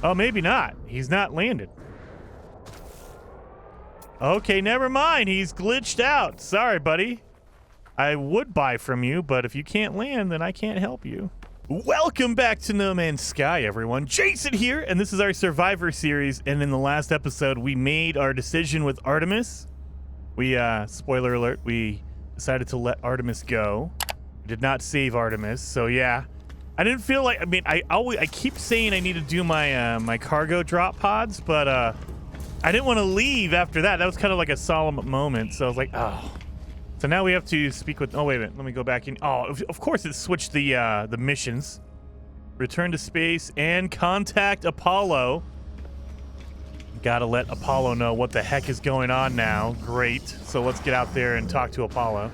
Oh, maybe not. He's not landed. Okay, never mind. He's glitched out. Sorry, buddy. I would buy from you, but if you can't land, then I can't help you. Welcome back to No Man's Sky, everyone. Jason here, and this is our Survivor series. And in the last episode, we made our decision with Artemis. We, spoiler alert, we decided to let Artemis go. We did not save Artemis, so yeah. I didn't feel like, I keep saying I need to do my my cargo drop pods, but I didn't want to leave after that. That was kind of like a solemn moment, so I was like, oh. So now we have to speak with, oh, wait a minute, let me go back in. Oh, of course it switched the missions. Return to space and contact Apollo. Gotta let Apollo know what the heck is going on now. Great, so let's get out there and talk to Apollo.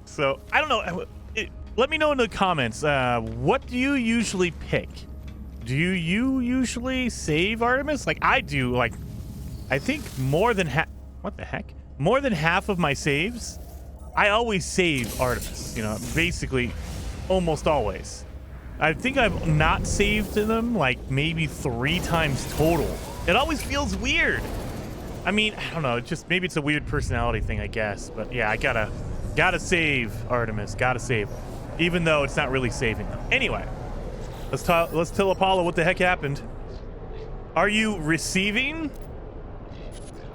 So, I don't know, let me know in the comments, what do you usually pick? Do you usually save Artemis? Like, I do, like, I think more than what the heck? More than half of my saves, I always save Artemis, you know, basically almost always. I think I've not saved them like maybe 3 times total. It always feels weird. I mean, I don't know, just maybe it's a weird personality thing, I guess. But yeah, I gotta save Artemis, gotta save her, even though it's not really saving them. Anyway, let's tell Apollo what the heck happened. Are you receiving?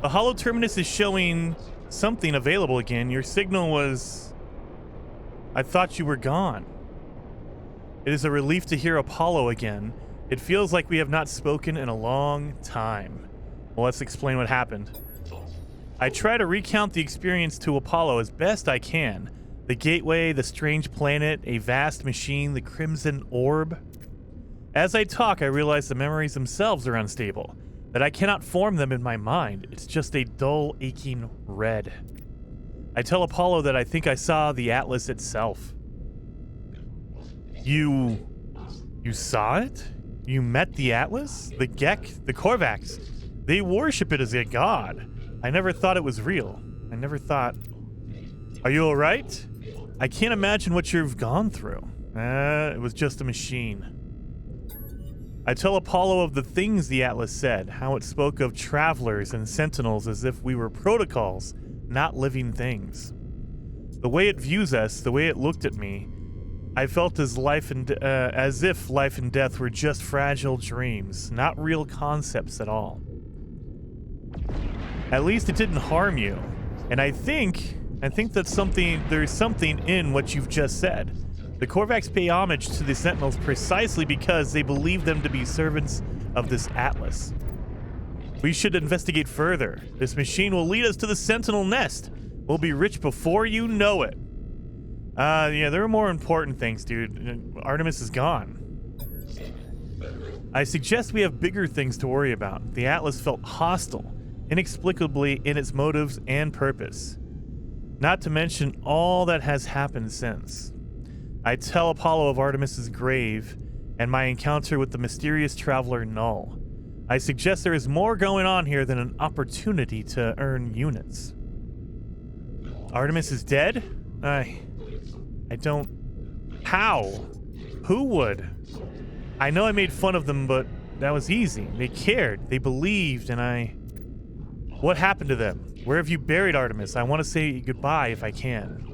The Holo Terminus is showing something available again. Your signal was... I thought you were gone. It is a relief to hear Apollo again. It feels like we have not spoken in a long time. Well, let's explain what happened. I try to recount the experience to Apollo as best I can. The gateway, the strange planet, a vast machine, the crimson orb. As I talk, I realize the memories themselves are unstable. That I cannot form them in my mind. It's just a dull, aching red. I tell Apollo that I think I saw the Atlas itself. You saw it? You met the Atlas? The Gek? The Korvax? They worship it as a god. I never thought it was real. I never thought... Are you alright? I can't imagine what you've gone through. It was just a machine. I tell Apollo of the things the Atlas said, how it spoke of travelers and sentinels as if we were protocols, not living things. The way it views us, the way it looked at me, I felt as if life and death were just fragile dreams, not real concepts at all. At least it didn't harm you, and I think that's there's something in what you've just said. The Korvax pay homage to the Sentinels precisely because they believe them to be servants of this Atlas. We should investigate further. This machine will lead us to the Sentinel nest. We'll be rich before you know it. Yeah, there are more important things, dude. Artemis is gone. I suggest we have bigger things to worry about. The Atlas felt hostile, inexplicably in its motives and purpose. Not to mention all that has happened since. I tell Apollo of Artemis's grave and my encounter with the mysterious traveler Null. I suggest there is more going on here than an opportunity to earn units. Artemis is dead? I don't... How? Who would? I know I made fun of them, but that was easy. They cared, they believed, and What happened to them? Where have you buried Artemis? I want to say goodbye if I can.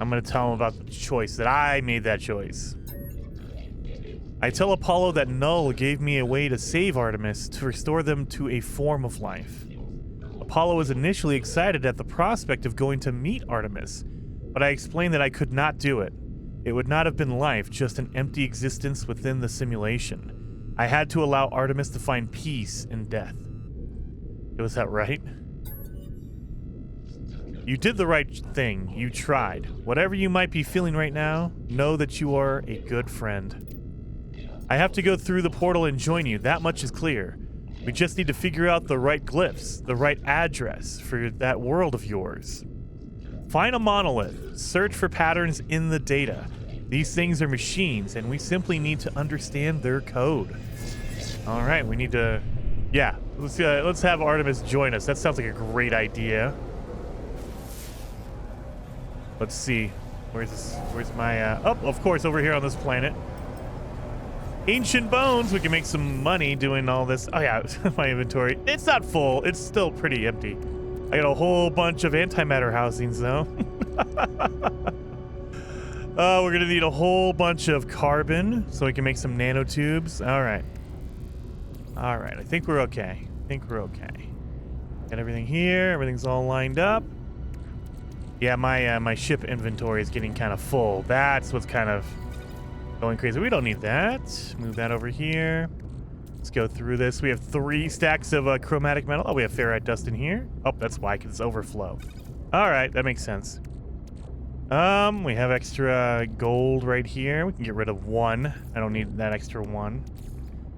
I'm going to tell him about the choice, that I made that choice. I tell Apollo that Null gave me a way to save Artemis, to restore them to a form of life. Apollo was initially excited at the prospect of going to meet Artemis, but I explained that I could not do it. It would not have been life, just an empty existence within the simulation. I had to allow Artemis to find peace in death. Was that right? You did the right thing. You tried. Whatever you might be feeling right now, know that you are a good friend. I have to go through the portal and join you. That much is clear. We just need to figure out the right glyphs, the right address for that world of yours. Find a monolith. Search for patterns in the data. These things are machines, and we simply need to understand their code. All right, we need to... Yeah, let's have Artemis join us. That sounds like a great idea. Let's see. Where's my... oh, of course, over here on this planet. Ancient bones. We can make some money doing all this. Oh yeah, my inventory. It's not full. It's still pretty empty. I got a whole bunch of antimatter housings though. We're gonna need a whole bunch of carbon so we can make some nanotubes. All right. All right. I think we're okay. Got everything here. Everything's all lined up. Yeah, my ship inventory is getting kind of full. That's what's kind of going crazy. We don't need that. Move that over here. Let's go through this. We have 3 stacks of chromatic metal. Oh, we have ferrite dust in here. Oh, that's why, because it's overflow. All right, that makes sense. We have extra gold right here. We can get rid of 1. I don't need that extra 1.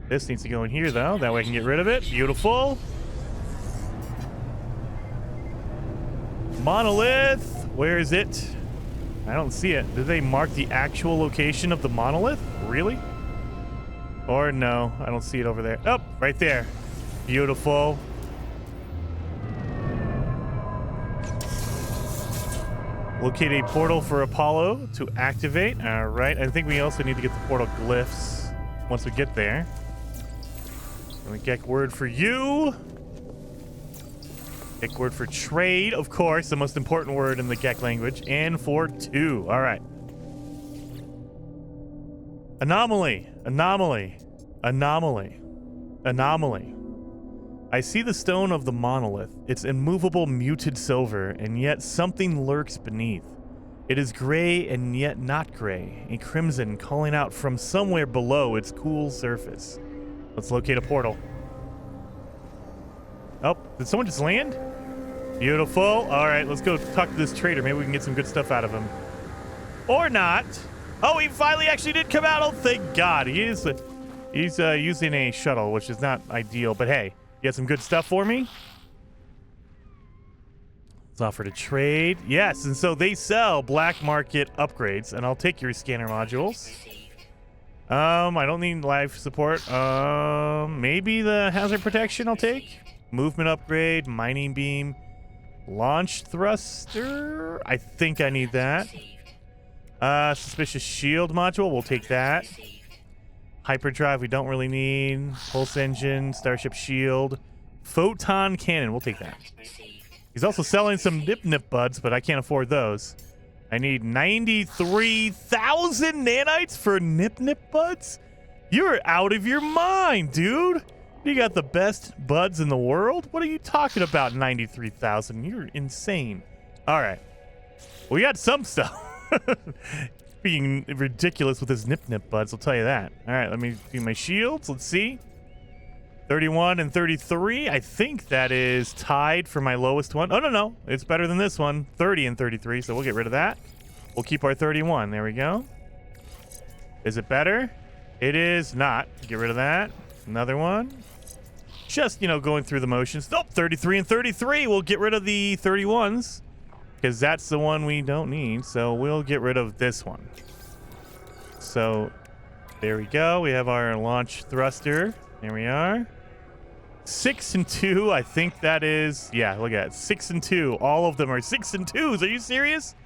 This needs to go in here, though. That way I can get rid of it. Beautiful. Monolith. Where is it? I don't see it. Did they mark the actual location of the monolith? Really? Or no, I don't see it over there. Oh, right there. Beautiful. Locate a portal for Apollo to activate. All right. I think we also need to get the portal glyphs once we get there. Let me get word for you. Get word for trade, of course, the most important word in the Gek language, and for 2. All right. Anomaly. I see the stone of the monolith. It's immovable muted silver, and yet something lurks beneath. It is gray and yet not gray, a crimson calling out from somewhere below its cool surface. Let's locate a portal. Oh, did someone just land? Beautiful. All right, let's go talk to this trader. Maybe we can get some good stuff out of him. Or not. Oh, he finally actually did come out. Oh, thank God. He's using a shuttle, which is not ideal. But hey, you got some good stuff for me? Let's offer to trade. Yes, and so they sell black market upgrades, and I'll take your scanner modules. I don't need life support. Maybe the hazard protection I'll take. Movement upgrade, mining beam, launch thruster. I think I need that. Suspicious shield module, we'll take that. Hyperdrive, we don't really need. Pulse engine, starship shield, photon cannon, we'll take that. He's also selling some nip buds, but I can't afford those. I need 93,000 nanites for nip buds? You're out of your mind, dude. You got the best buds in the world? What are you talking about, 93,000? You're insane. All right. We got some stuff. Being ridiculous with his nip buds, I'll tell you that. All right, let me do my shields. Let's see. 31 and 33. I think that is tied for my lowest one. Oh, no. It's better than this one. 30 and 33, so we'll get rid of that. We'll keep our 31. There we go. Is it better? It is not. Get rid of that. Another one. Just, going through the motions. Nope, 33 and 33. We'll get rid of the 31s because that's the one we don't need. So we'll get rid of this one. So there we go. We have our launch thruster. There we are. 6 and 2. I think that is, yeah, look at it. 6 and 2. All of them are 6 and 2s. Are you serious?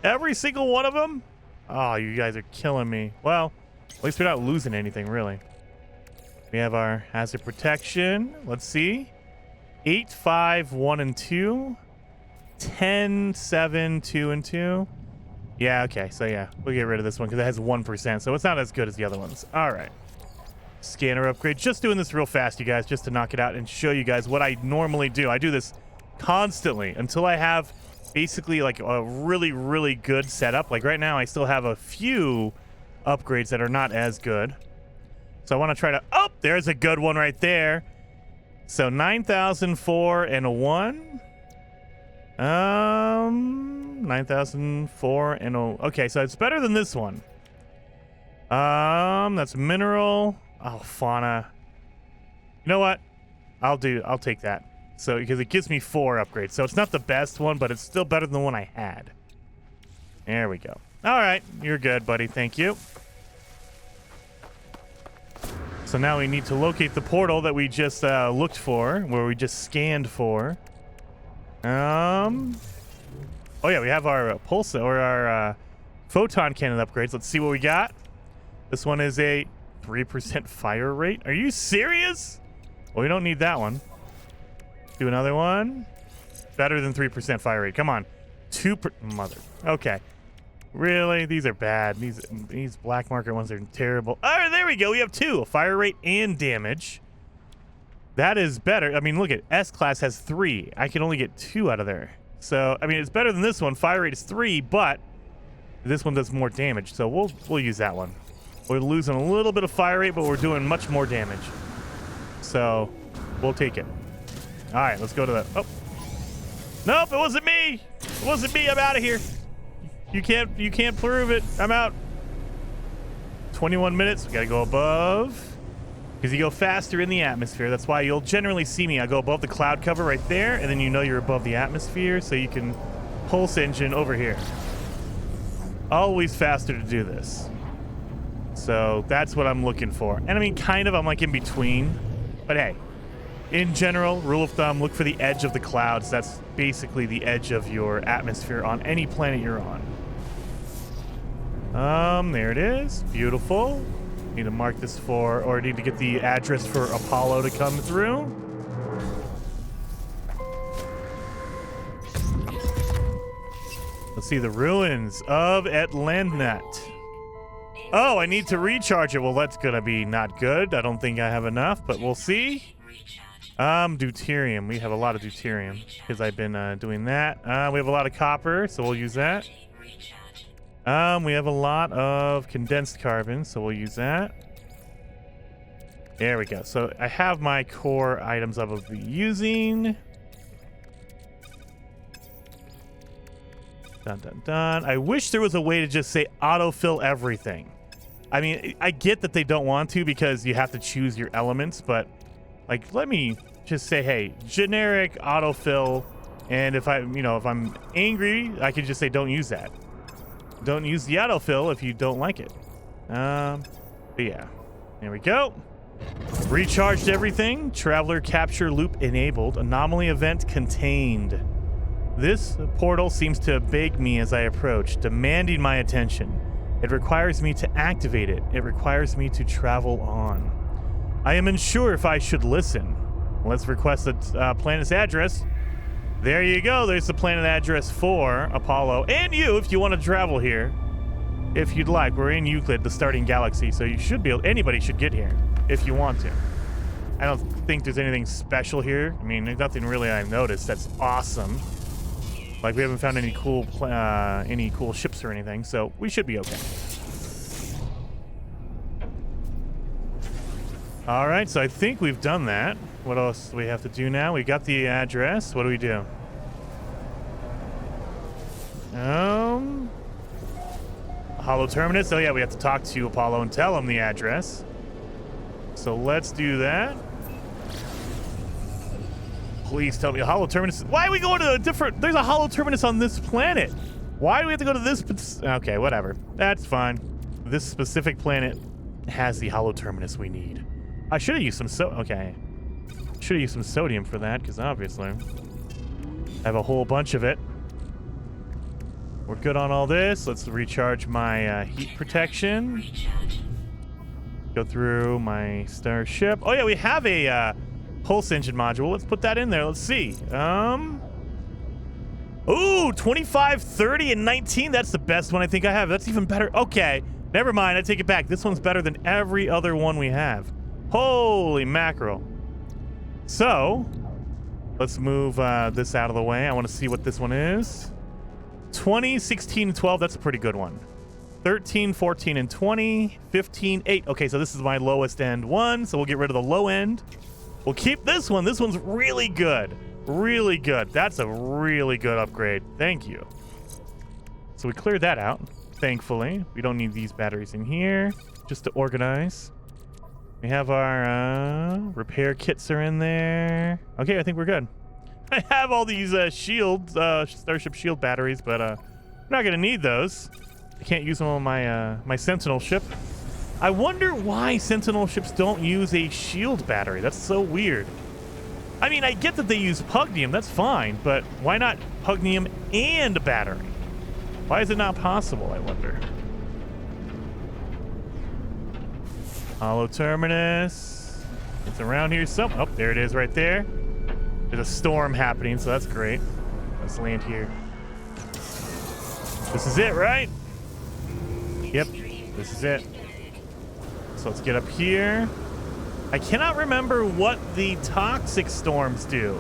Every single one of them? Oh, you guys are killing me. Well, at least we're not losing anything, really. We have our hazard protection. Let's see. 8, 5, 1, and 2. 10, 7, 2, and 2. Yeah, okay. So, yeah, we'll get rid of this one because it has 1%. So it's not as good as the other ones. All right. Scanner upgrade. Just doing this real fast, you guys, just to knock it out and show you guys what I normally do. I do this constantly until I have basically like a really, really good setup. Like right now, I still have a few upgrades that are not as good. So I want to try to... Oh, there's a good one right there. So 9,004 and a 1. 9,004 and a... Okay, so it's better than this one. That's mineral. Oh, fauna. You know what? I'll take that. So because it gives me 4 upgrades. So it's not the best one, but it's still better than the one I had. There we go. All right, you're good, buddy. Thank you. So now we need to locate the portal that we just looked for, where we just scanned for. Oh yeah, we have our pulse or our photon cannon upgrades. Let's see what we got. This one is a 3% fire rate? Are you serious? Well, we don't need that one. Do another one. Better than 3% fire rate. Come on. Mother. Okay. Really? These are bad. These black market ones are terrible. All right, there we go. We have 2. Fire rate and damage. That is better. I mean, look at S-Class has 3. I can only get 2 out of there. So, I mean, it's better than this one. Fire rate is 3, but this one does more damage. So we'll use that one. We're losing a little bit of fire rate, but we're doing much more damage. So we'll take it. All right, let's go to the... Oh. Nope, it wasn't me. It wasn't me. I'm out of here. You can't prove it. I'm out. 21 minutes. We got to go above. Because you go faster in the atmosphere. That's why you'll generally see me. I go above the cloud cover right there, and then you know you're above the atmosphere, so you can pulse engine over here. Always faster to do this. So that's what I'm looking for. And I mean, kind of, I'm like in between. But hey, in general, rule of thumb, look for the edge of the clouds. That's basically the edge of your atmosphere on any planet you're on. There it is. Beautiful. Need to mark this for, or need to get the address for Apollo to come through. Let's see the ruins of Atlantat. Oh, I need to recharge it. Well, that's gonna be not good. I don't think I have enough, but we'll see. Deuterium. We have a lot of deuterium because I've been doing that. We have a lot of copper, so we'll use that. We have a lot of condensed carbon, so we'll use that. There we go. So I have my core items I will be using. Dun, dun, dun. I wish there was a way to just say autofill everything. I mean, I get that they don't want to because you have to choose your elements, but like, let me just say, hey, generic autofill. And if I'm angry, I can just say, don't use that. Don't use the autofill if you don't like it. But yeah, there we go. Recharged everything. Traveler capture loop enabled. Anomaly event contained. This portal seems to beg me as I approach, demanding my attention. It requires me to activate it. It requires me to travel on. I am unsure if I should listen. Let's request the planet's address. There you go. There's the planet address for Apollo. And you, if you want to travel here, if you'd like. We're in Euclid, the starting galaxy, so you should be able, anybody should get here if you want to. I don't think there's anything special here. I mean, there's nothing really I've noticed that's awesome. Like, we haven't found any cool ships or anything, so we should be okay. All right, so I think we've done that. What else do we have to do now? We got the address. What do we do? Hollow Terminus. Oh yeah, we have to talk to Apollo and tell him the address. So let's do that. Please tell me a Hollow Terminus. Why are we going to a different... There's a Hollow Terminus on this planet. Why do we have to go to this... Okay, whatever. That's fine. This specific planet has the Hollow Terminus we need. I should have used some okay. Should have used some sodium for that, because obviously I have a whole bunch of it. We're good on all this. Let's recharge my heat protection. Go through my starship. Oh yeah, we have a pulse engine module. Let's put that in there. Let's see. Ooh, 25, 30, and 19. That's the best one I think I have. That's even better. Okay, never mind. I take it back. This one's better than every other one we have. Holy mackerel. So, let's move this out of the way. I want to see what this one is. 20, 16, and 12. That's a pretty good one. 13, 14, and 20. 15, 8. Okay, so this is my lowest end one. So we'll get rid of the low end. We'll keep this one. This one's really good. Really good. That's a really good upgrade. Thank you. So we cleared that out, thankfully. We don't need these batteries in here. Just to organize. We have our repair kits are in there. Okay, I think we're good. I have all these shields, Starship shield batteries, but I'm not gonna need those. I can't use them on my my Sentinel ship. I wonder why Sentinel ships don't use a shield battery. That's so weird. I mean, I get that they use pugnium, that's fine, but why not pugnium and a battery? Why is it not possible, I wonder? Hollow terminus. It's around here some. Oh, there it is right there. There's a storm happening, so that's great. Let's land here. This is it, right? Yep, this is it. So let's get up here. I cannot remember what the toxic storms do.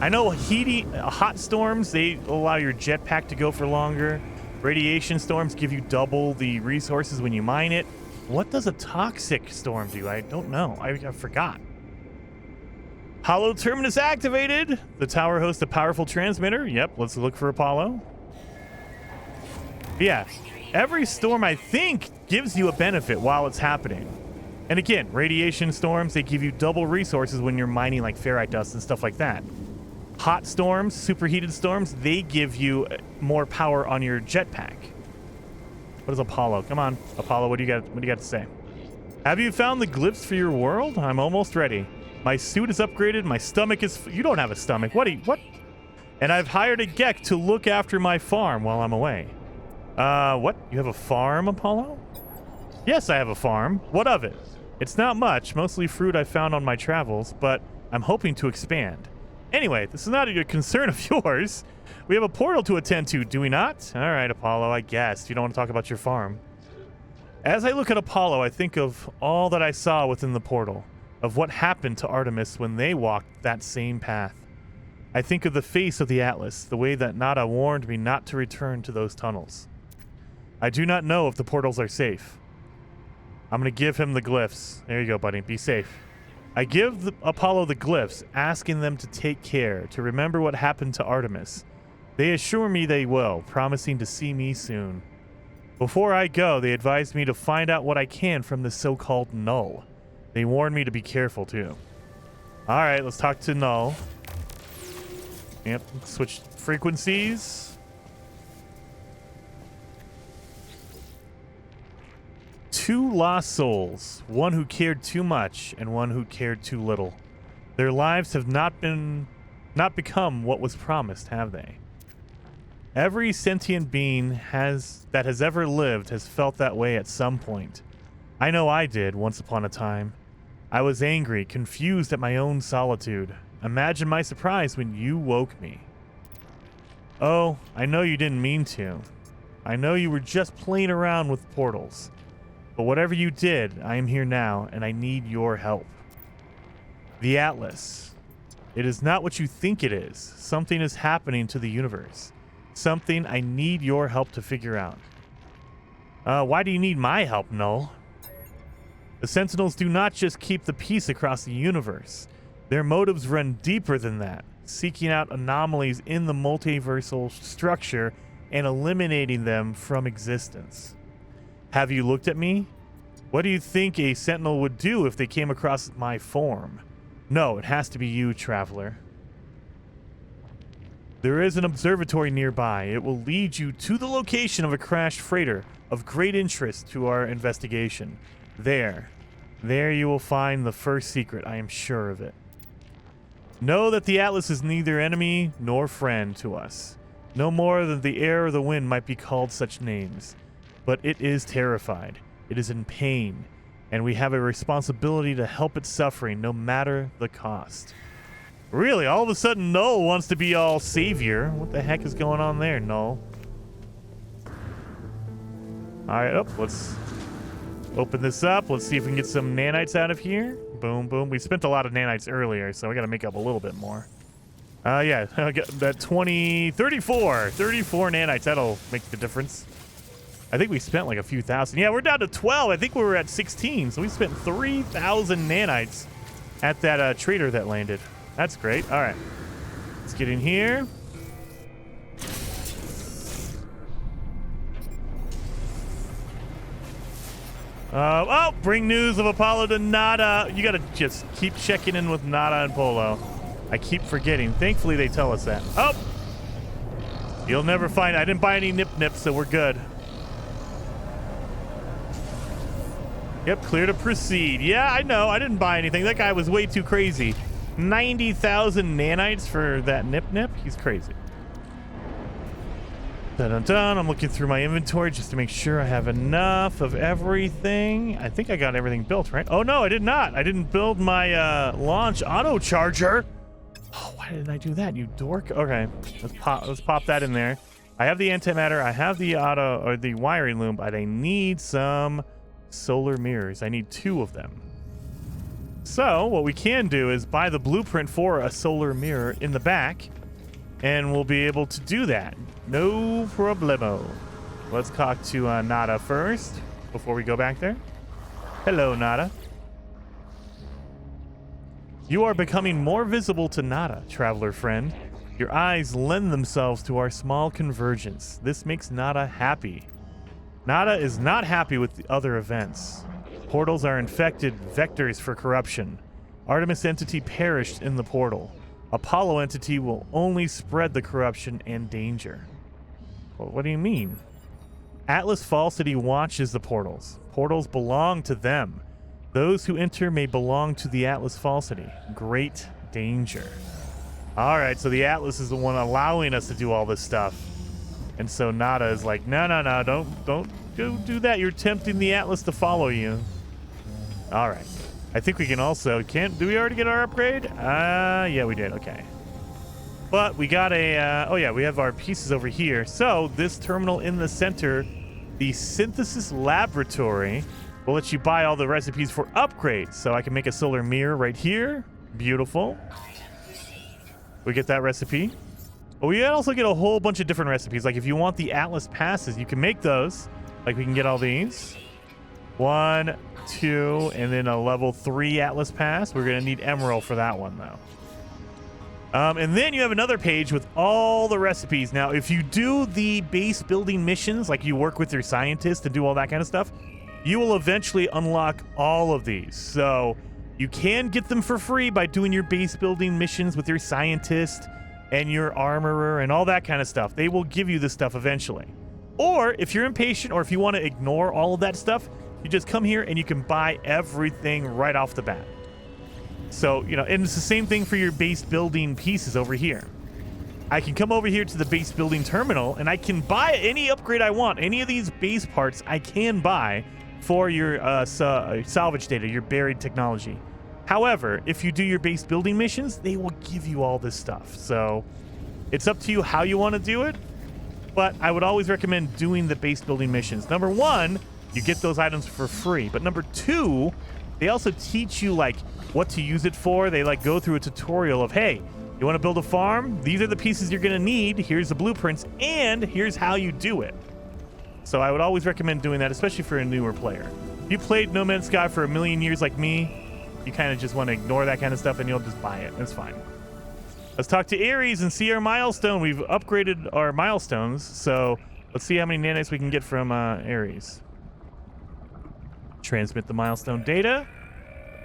I know hot storms, they allow your jetpack to go for longer. Radiation storms give you double the resources when you mine it. What does a toxic storm do? I don't know. I forgot. Hollow terminus activated. The tower hosts a powerful transmitter. Yep, let's look for Apollo. Yeah, every storm, I think, gives you a benefit while it's happening. And again, radiation storms, they give you double resources when you're mining like ferrite dust and stuff like that. Hot storms, superheated storms, they give you more power on your jetpack. What is Apollo? Come on, Apollo, what do you got to say? Have you found the glyphs for your world? I'm almost ready. My suit is upgraded. My stomach is... You don't have a stomach. What? And I've hired a Gek to look after my farm while I'm away. What? You have a farm, Apollo? Yes, I have a farm. What of it? It's not much, mostly fruit I found on my travels, but I'm hoping to expand. Anyway, this is not a concern of yours. We have a portal to attend to, do we not? All right, Apollo, I guess. You don't want to talk about your farm. As I look at Apollo, I think of all that I saw within the portal, of what happened to Artemis when they walked that same path. I think of the face of the Atlas, the way that Nada warned me not to return to those tunnels. I do not know if the portals are safe. I'm going to give him the glyphs. There you go, buddy. Be safe. I give Apollo the glyphs, asking them to take care, to remember what happened to Artemis. They assure me they will, promising to see me soon. Before I go, they advise me to find out what I can from the so-called Null. They warn me to be careful, too. All right, let's talk to Null. Yep, switch frequencies. Two lost souls, one who cared too much and one who cared too little. Their lives have not become what was promised, have they? Every sentient being that has ever lived has felt that way at some point. I know I did once upon a time. I was angry, confused at my own solitude. Imagine my surprise when you woke me. Oh, I know you didn't mean to. I know you were just playing around with portals. But whatever you did, I am here now, and I need your help. The Atlas. It is not what you think it is. Something is happening to the universe. Something I need your help to figure out. Why do you need my help, Null? The Sentinels do not just keep the peace across the universe. Their motives run deeper than that, seeking out anomalies in the multiversal structure and eliminating them from existence. Have you looked at me? What do you think a Sentinel would do if they came across my form? No, it has to be you, Traveler. There is an observatory nearby. It will lead you to the location of a crashed freighter of great interest to our investigation. There you will find the first secret, I am sure of it. Know that the Atlas is neither enemy nor friend to us. No more than the air or the wind might be called such names. But it is terrified. It is in pain. And we have a responsibility to help its suffering no matter the cost. Really? All of a sudden Null wants to be all savior. What the heck is going on there, Null? Alright, let's open this up. Let's see if we can get some nanites out of here. Boom, boom. We spent a lot of nanites earlier, so we got to make up a little bit more. Yeah, I got that 34 nanites. That'll make the difference. I think we spent like a few thousand. Yeah, we're down to 12. I think we were at 16, so we spent 3,000 nanites at that trader that landed. That's great. All right, let's get in here. Oh, bring news of Apollo to Nada. You gotta just keep checking in with Nada and Polo. I keep forgetting. Thankfully, they tell us that. Oh, you'll never find. I didn't buy any nip-nips, so we're good. Yep, clear to proceed. Yeah, I know. I didn't buy anything. That guy was way too crazy. 90,000 nanites for that nip-nip? He's crazy. Dun, dun, dun. I'm looking through my inventory just to make sure I have enough of everything. I think I got everything built, right? Oh, no, I did not. I didn't build my launch auto charger. Oh, why didn't I do that, you dork? Okay, let's pop that in there. I have the antimatter. I have the auto or the wiring loom, but I need some solar mirrors. I need 2 of them. So what we can do is buy the blueprint for a solar mirror in the back, and we'll be able to do that. No problemo. Let's talk to Nada first before we go back there. Hello, Nada. You are becoming more visible to Nada, traveler friend. Your eyes lend themselves to our small convergence. This makes Nada happy. Nada is not happy with the other events. Portals are infected vectors for corruption. Artemis entity perished in the portal. Apollo entity will only spread the corruption and danger. Well, what do you mean? Atlas Falsity watches the portals. Portals belong to them. Those who enter may belong to the Atlas Falsity. Great danger. All right, so the Atlas is the one allowing us to do all this stuff. And so Nada is like, no, don't do that. You're tempting the Atlas to follow you. All right. I think we can also, do we already get our upgrade? Yeah, we did. Okay. But we got a, oh yeah, we have our pieces over here. So this terminal in the center, the synthesis laboratory, will let you buy all the recipes for upgrades. So I can make a solar mirror right here. Beautiful. We get that recipe. But we also get a whole bunch of different recipes. Like if you want the Atlas passes, you can make those. Like we can get all these. 1, 2, and then a level 3 Atlas pass. We're going to need Emerald for that one, though. And then you have another page with all the recipes. Now, if you do the base building missions, like you work with your scientist and do all that kind of stuff, you will eventually unlock all of these. So you can get them for free by doing your base building missions with your scientist and your armorer and all that kind of stuff. They will give you this stuff eventually. Or if you're impatient or if you want to ignore all of that stuff, you just come here and you can buy everything right off the bat. So, you know, and it's the same thing for your base building pieces over here. I can come over here to the base building terminal and I can buy any upgrade I want. Any of these base parts I can buy for your salvage data, your buried technology. However, if you do your base building missions, they will give you all this stuff. So it's up to you how you want to do it. But I would always recommend doing the base building missions. Number 1, you get those items for free. But number 2, they also teach you like what to use it for. They like go through a tutorial of, hey, you want to build a farm? These are the pieces you're going to need. Here's the blueprints, and here's how you do it. So I would always recommend doing that, especially for a newer player. If you played No Man's Sky for a million years like me, you kind of just want to ignore that kind of stuff and you'll just buy it. It's fine. Let's talk to Ares and see our milestone. We've upgraded our milestones, so let's see how many nanites we can get from Ares. Transmit the milestone data.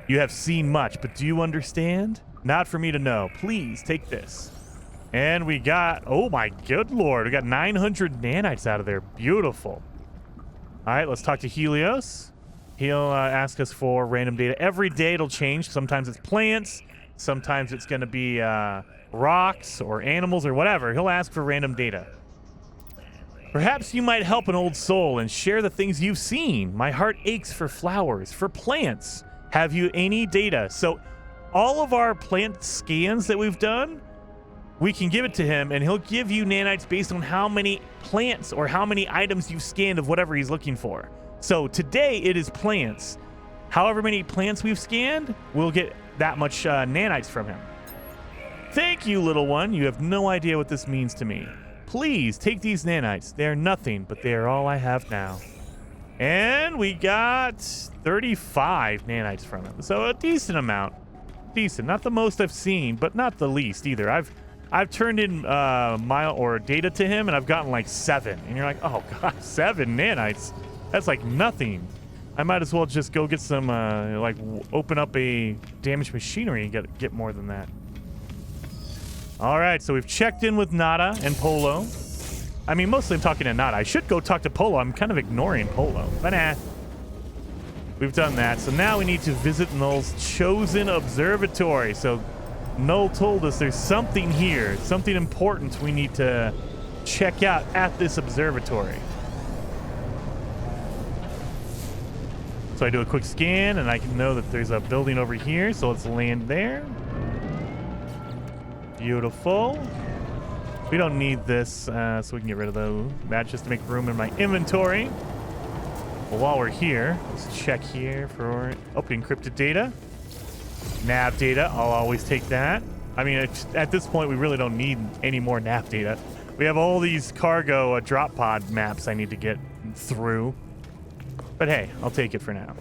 You have seen much, but do you understand? Not for me to know. Please take this. And we got, oh my good lord, we got 900 nanites out of there. Beautiful. All right, let's talk to Helios. He'll ask us for random data. Every day it'll change. Sometimes it's plants. Sometimes it's going to be rocks or animals or whatever. He'll ask for random data. Perhaps you might help an old soul and share the things you've seen. My heart aches for flowers, for plants. Have you any data? So all of our plant scans that we've done, we can give it to him and he'll give you nanites based on how many plants or how many items you've scanned of whatever he's looking for. So today it is plants. However many plants we've scanned, we'll get that much nanites from him. Thank you, little one. You have no idea what this means to me. Please take these nanites. They're nothing, but they are all I have now. And we got 35 nanites from him. So a decent amount. Decent. Not the most I've seen, but not the least either. I've turned in mile or data to him, and I've gotten like 7. And you're like, oh god, 7 nanites. That's like nothing. I might as well just go get some, open up a damaged machinery and get more than that. All right, so we've checked in with Nada and Polo. I mean, mostly I'm talking to Nada. I should go talk to Polo. I'm kind of ignoring Polo, but nah. We've done that. So now we need to visit Null's chosen observatory. So Null told us there's something here, something important we need to check out at this observatory. So I do a quick scan, and I can know that there's a building over here, so let's land there. Beautiful. We don't need this, so we can get rid of that just to make room in my inventory. Well, while we're here, let's check here for encrypted data. Nav data, I'll always take that. I mean, at this point, we really don't need any more nav data. We have all these cargo drop pod maps I need to get through. But hey, I'll take it for now.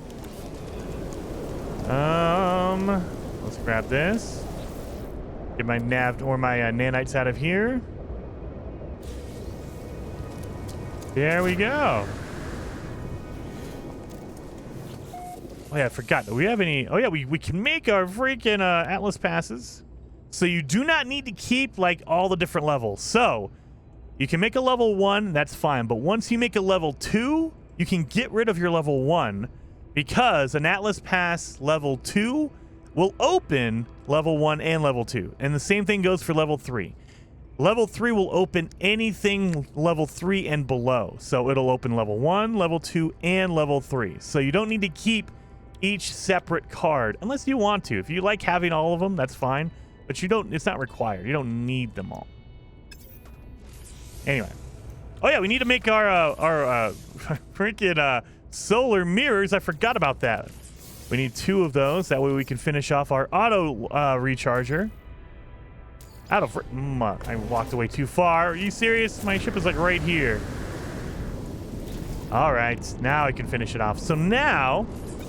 Let's grab this. Get my nav or my nanites out of here. There we go. Oh yeah, I forgot. Do we have any? Oh yeah, we can make our freaking Atlas passes. So you do not need to keep like all the different levels. So you can make a level 1, that's fine. But once you make a level 2, you can get rid of your level 1 because an Atlas pass level 2 will open level 1 and level 2. And the same thing goes for level 3. Level 3 will open anything level 3 and below. So it'll open level 1, level 2, and level 3. So you don't need to keep each separate card unless you want to. If you like having all of them, that's fine. But you don't, it's not required. You don't need them all. Anyway. Oh yeah, we need to make our freaking solar mirrors. I forgot about that. We need 2 of those. That way we can finish off our auto recharger. I walked away too far. Are you serious? My ship is like right here. All right, now I can finish it off. So now,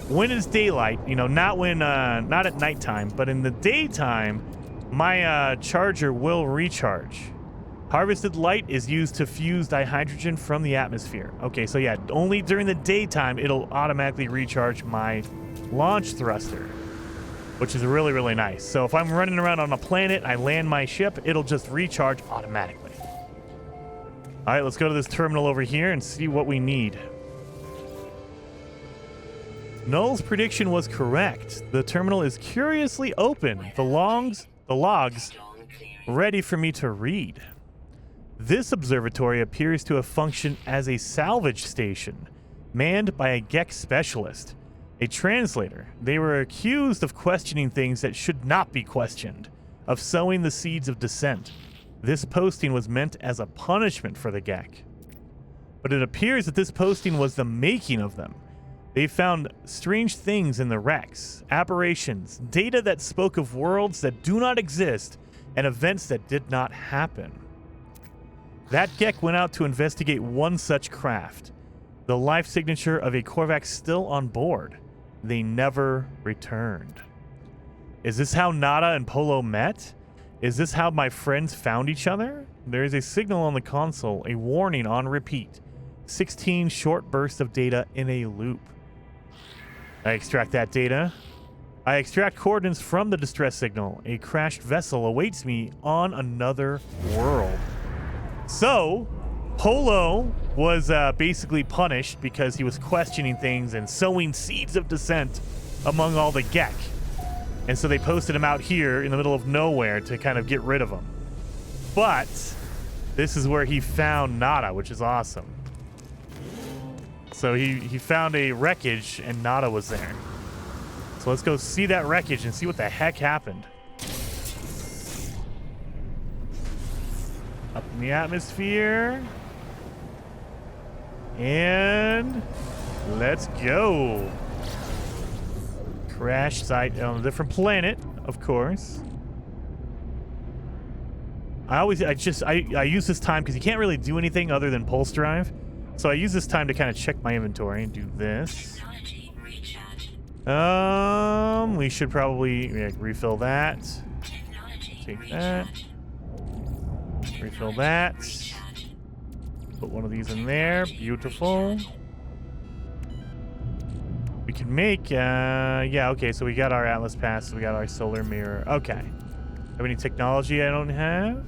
when it's daylight, you know, not at nighttime, but in the daytime, my charger will recharge. Harvested light is used to fuse dihydrogen from the atmosphere. Okay, so yeah, only during the daytime it'll automatically recharge my launch thruster, which is really, really nice. So if I'm running around on a planet, I land my ship, it'll just recharge automatically. All right, let's go to this terminal over here and see what we need. Null's prediction was correct. The terminal is curiously open. The logs ready for me to read. This observatory appears to have functioned as a salvage station, manned by a GEC specialist, a translator. They were accused of questioning things that should not be questioned, of sowing the seeds of dissent. This posting was meant as a punishment for the GEC. But it appears that this posting was the making of them. They found strange things in the wrecks, aberrations, data that spoke of worlds that do not exist, and events that did not happen. That GEC went out to investigate one such craft, the life signature of a Korvax still on board. They never returned. Is this how Nada and Polo met? Is this how my friends found each other? There is a signal on the console, a warning on repeat. 16 short bursts of data in a loop. I extract that data. I extract coordinates from the distress signal. A crashed vessel awaits me on another world. So, Polo was basically punished because he was questioning things and sowing seeds of dissent among all the GEC. And so they posted him out here in the middle of nowhere to kind of get rid of him. But this is where he found Nada, which is awesome. So he found a wreckage and Nada was there. So let's go see that wreckage and see what the heck happened. Up in the atmosphere. And let's go. Crash site on a different planet, of course. I use this time because you can't really do anything other than pulse drive. So I use this time to kind of check my inventory and do this. We should probably refill that. Take that. Refill that. Put one of these in there. Beautiful. We can make, yeah, okay, so we got our Atlas Pass, we got our solar mirror. Okay. Have any technology I don't have?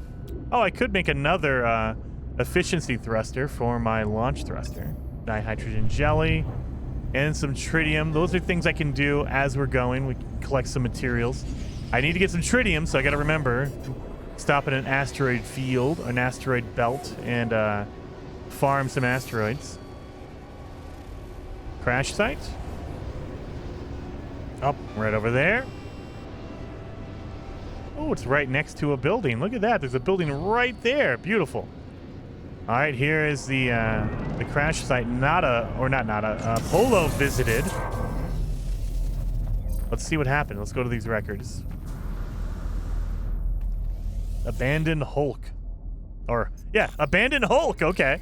Oh, I could make another efficiency thruster for my launch thruster. Dihydrogen jelly and some tritium. Those are things I can do as we're going. We can collect some materials. I need to get some tritium, so I got to remember stop at an asteroid field, an asteroid belt, and farm some asteroids. Crash site. Oh, right over there. Oh, it's right next to a building. Look at that. There's a building right there. Beautiful. All right, here is the crash site. Polo visited. Let's see what happened. Let's go to these records. Abandoned Hulk. Abandoned Hulk. Okay.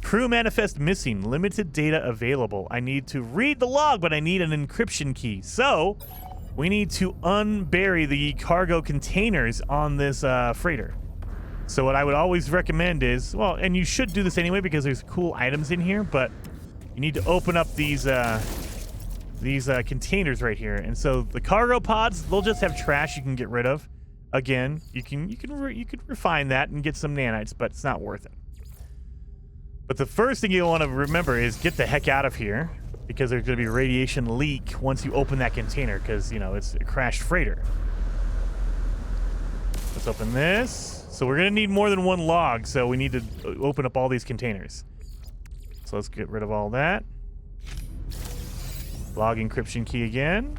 Crew manifest missing. Limited data available. I need to read the log, but I need an encryption key. So we need to unbury the cargo containers on this freighter. So what I would always recommend is, well, and you should do this anyway because there's cool items in here, but you need to open up these containers right here. And so the cargo pods, they'll just have trash you can get rid of. Again, you can refine that and get some nanites, but it's not worth it. But the first thing you'll want to remember is get the heck out of here, because there's going to be a radiation leak once you open that container, because, you know, it's a crashed freighter. Let's open this. So we're going to need more than one log, so we need to open up all these containers. So let's get rid of all that. Log encryption key again.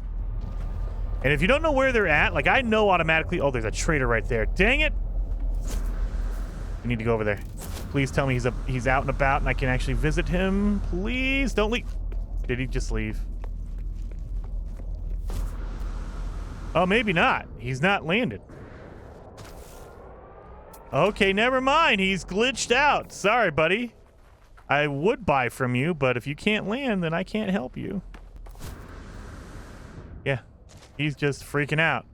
And if you don't know where they're at, like I know automatically, oh, there's a trader right there. Dang it. We need to go over there. Please tell me he's out and about and I can actually visit him. Please don't leave. Did he just leave? Oh, maybe not. He's not landed. Okay, never mind. He's glitched out. Sorry, buddy. I would buy from you, but if you can't land, then I can't help you. Yeah, he's just freaking out.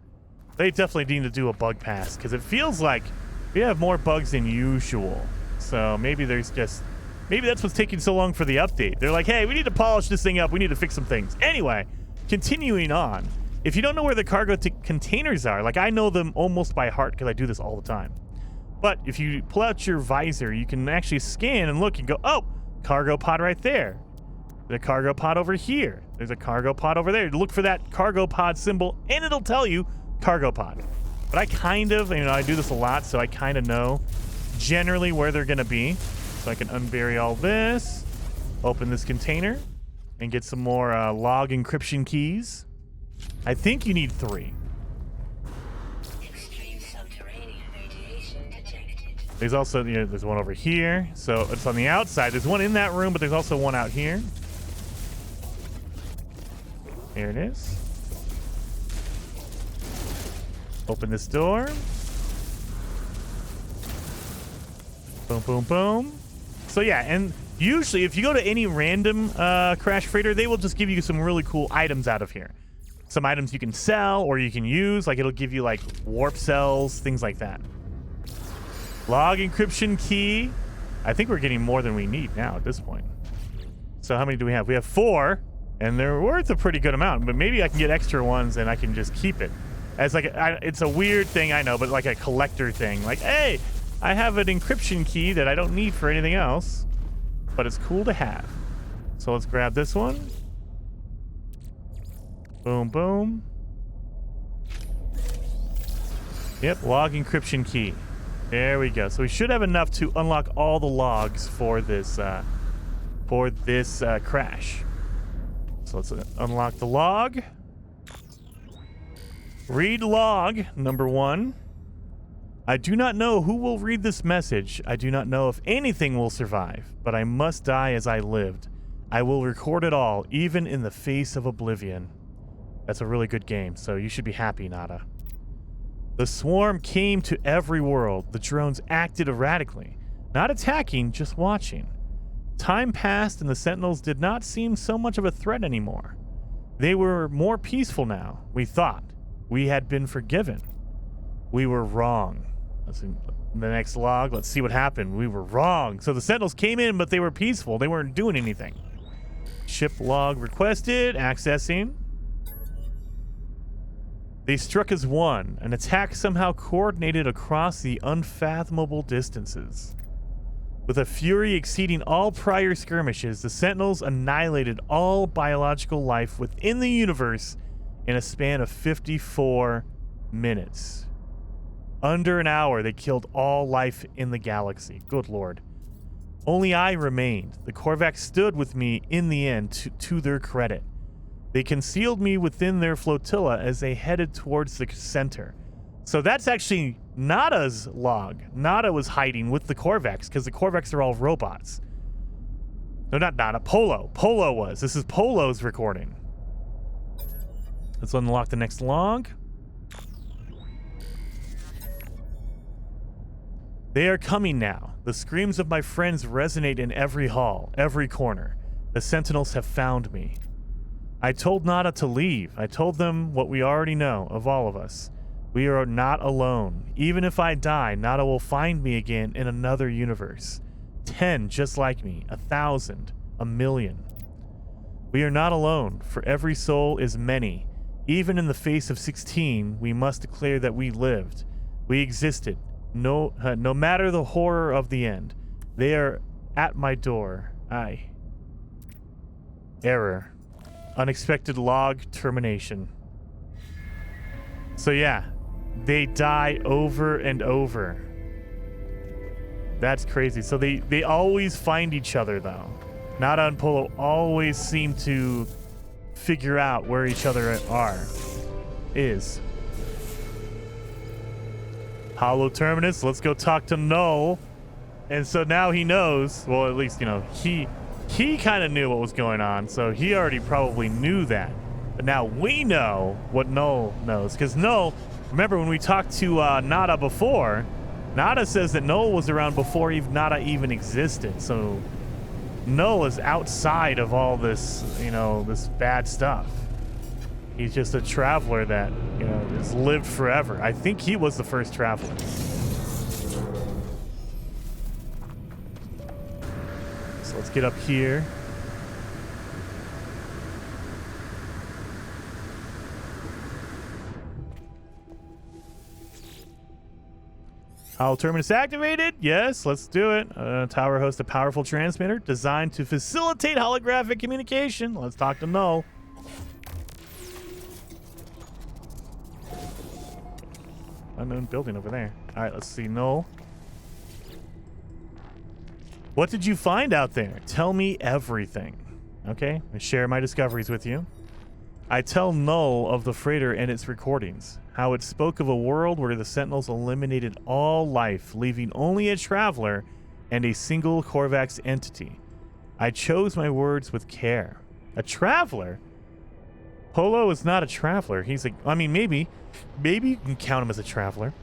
They definitely need to do a bug pass, because it feels like we have more bugs than usual. So maybe maybe that's what's taking so long for the update. They're like, hey, we need to polish this thing up. We need to fix some things. Anyway, continuing on. If you don't know where the cargo containers are, like I know them almost by heart because I do this all the time. But if you pull out your visor, you can actually scan and look and go, oh, cargo pod right there. There's a cargo pod over here. There's a cargo pod over there. Look for that cargo pod symbol, and it'll tell you cargo pod. But I kind of, I do this a lot, so I kind of know generally where they're going to be. So I can unbury all this, open this container, and get some more log encryption keys. I think you need 3. There's also, there's one over here. So it's on the outside. There's one in that room, but there's also one out here. There it is. Open this door. Boom, boom, boom. So yeah, and usually if you go to any random crash freighter, they will just give you some really cool items out of here. Some items you can sell or you can use. Like it'll give you like warp cells, things like that. Log encryption key. I think we're getting more than we need now at this point. So how many do we have? We have 4, and they're worth a pretty good amount. But maybe I can get extra ones and I can just keep it. As like it's a weird thing, I know, but like a collector thing. Like, hey, I have an encryption key that I don't need for anything else, but it's cool to have. So let's grab this one. Boom, boom. Yep, log encryption key. There we go. So we should have enough to unlock all the logs for this crash. So let's unlock the log. Read log number 1. I do not know who will read this message. I do not know if anything will survive, but I must die as I lived. I will record it all, even in the face of oblivion. That's a really good game, so you should be happy, Nada. The swarm came to every world. The drones acted erratically, not attacking, just watching. Time passed and the Sentinels did not seem so much of a threat anymore. They were more peaceful now, we thought. We had been forgiven. We were wrong. Let's see the next log. Let's see what happened. We were wrong. So the Sentinels came in, but they were peaceful. They weren't doing anything. Ship log requested. Accessing. They struck as one, an attack somehow coordinated across the unfathomable distances. With a fury exceeding all prior skirmishes, the Sentinels annihilated all biological life within the universe in a span of 54 minutes. Under an hour, they killed all life in the galaxy. Good lord. Only I remained. The Korvax stood with me in the end, to their credit. They concealed me within their flotilla as they headed towards the center. So that's actually Nada's log. Nada was hiding with the Korvax because the Korvax are all robots. No, not Nada. Polo. Polo was. This is Polo's recording. Let's unlock the next log. They are coming now. The screams of my friends resonate in every hall, every corner. The Sentinels have found me. I told Nada to leave. I told them what we already know of all of us. We are not alone. Even if I die, Nada will find me again in another universe. 10 just like me, 1,000, 1,000,000. We are not alone, for every soul is many. Even in the face of 16, we must declare that we lived. We existed. No matter the horror of the end. They are at my door. Aye. Error. Unexpected log termination. So yeah, they die over and over. That's crazy. So they always find each other though. Nada and Polo always seem to figure out where each other is. Hollow Terminus, let's go talk to Null. And so now he knows, well, at least, you know, he kind of knew what was going on, so he already probably knew that. But now we know what Null knows, because Null, remember when we talked to Nada before, Nada says that Null was around before Nada even existed, so Null is outside of all this, you know, this bad stuff. He's just a traveler that, you know, has lived forever. I think he was the first traveler. So let's get up here. Hollow Terminus activated. Yes, let's do it. Tower hosts a powerful transmitter designed to facilitate holographic communication. Let's talk to Null. Unknown building over there. All right, let's see. Null. What did you find out there? Tell me everything. Okay, I share my discoveries with you. I tell Null of the freighter and its recordings. How it spoke of a world where the Sentinels eliminated all life, leaving only a traveler and a single Korvax entity. I chose my words with care. A traveler? Polo is not a traveler. He's like, I mean, maybe you can count him as a traveler.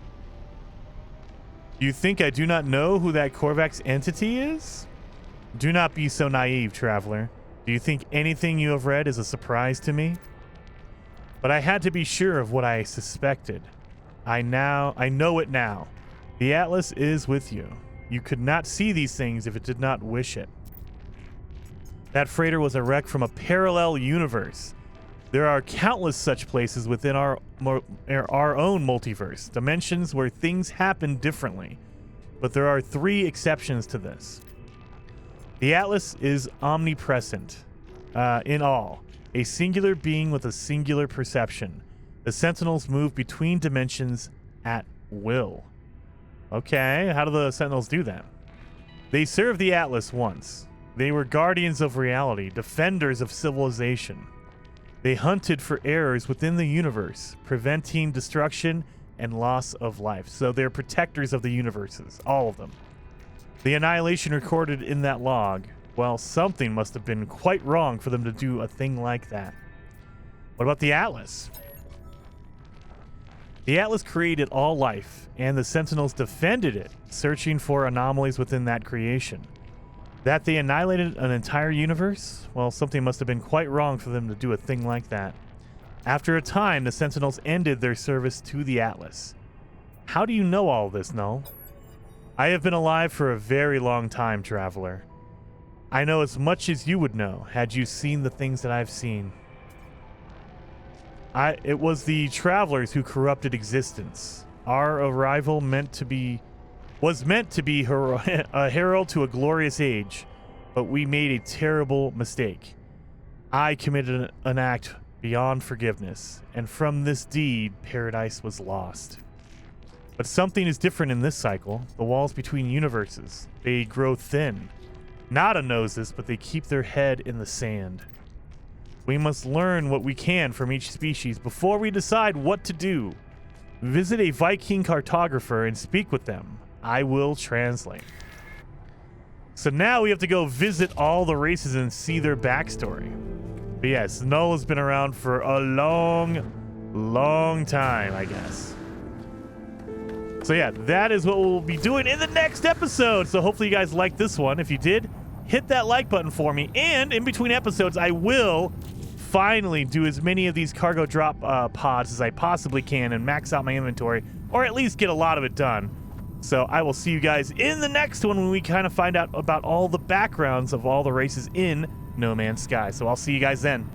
You think I do not know who that Korvax entity is? Do not be so naive, traveler. Do you think anything you have read is a surprise to me? But I had to be sure of what I suspected. I know it now. The Atlas is with you. You could not see these things if it did not wish it. That freighter was a wreck from a parallel universe. There are countless such places within our own multiverse, dimensions where things happen differently. But there are 3 exceptions to this. The Atlas is omnipresent in all, a singular being with a singular perception. The Sentinels move between dimensions at will. Okay, how do the Sentinels do that? They served the Atlas once. They were guardians of reality, defenders of civilization. They hunted for errors within the universe, preventing destruction and loss of life. So they're protectors of the universes, all of them. The annihilation recorded in that log, well, something must have been quite wrong for them to do a thing like that. What about the Atlas? The Atlas created all life, and the Sentinels defended it, searching for anomalies within that creation. That they annihilated an entire universe? Well, something must have been quite wrong for them to do a thing like that. After a time, the Sentinels ended their service to the Atlas. How do you know all this, Null? I have been alive for a very long time, traveler. I know as much as you would know had you seen the things that I've seen. It was the travelers who corrupted existence. Our arrival was meant to be a herald to a glorious age, but we made a terrible mistake. I committed an act beyond forgiveness, and from this deed, paradise was lost. But something is different in this cycle. The walls between universes, they grow thin. Nada knows this, but they keep their head in the sand. We must learn what we can from each species before we decide what to do. Visit a Viking cartographer and speak with them. I will translate. So now we have to go visit all the races and see their backstory. But yes, Null has been around for a long time, I guess. So yeah, that is what we'll be doing in the next episode. So hopefully you guys liked this one. If you did, hit that like button for me. And in between episodes, I will finally do as many of these cargo drop pods as I possibly can and max out my inventory, or at least get a lot of it done. So I will see you guys in the next one when we kind of find out about all the backgrounds of all the races in No Man's Sky. So I'll see you guys then.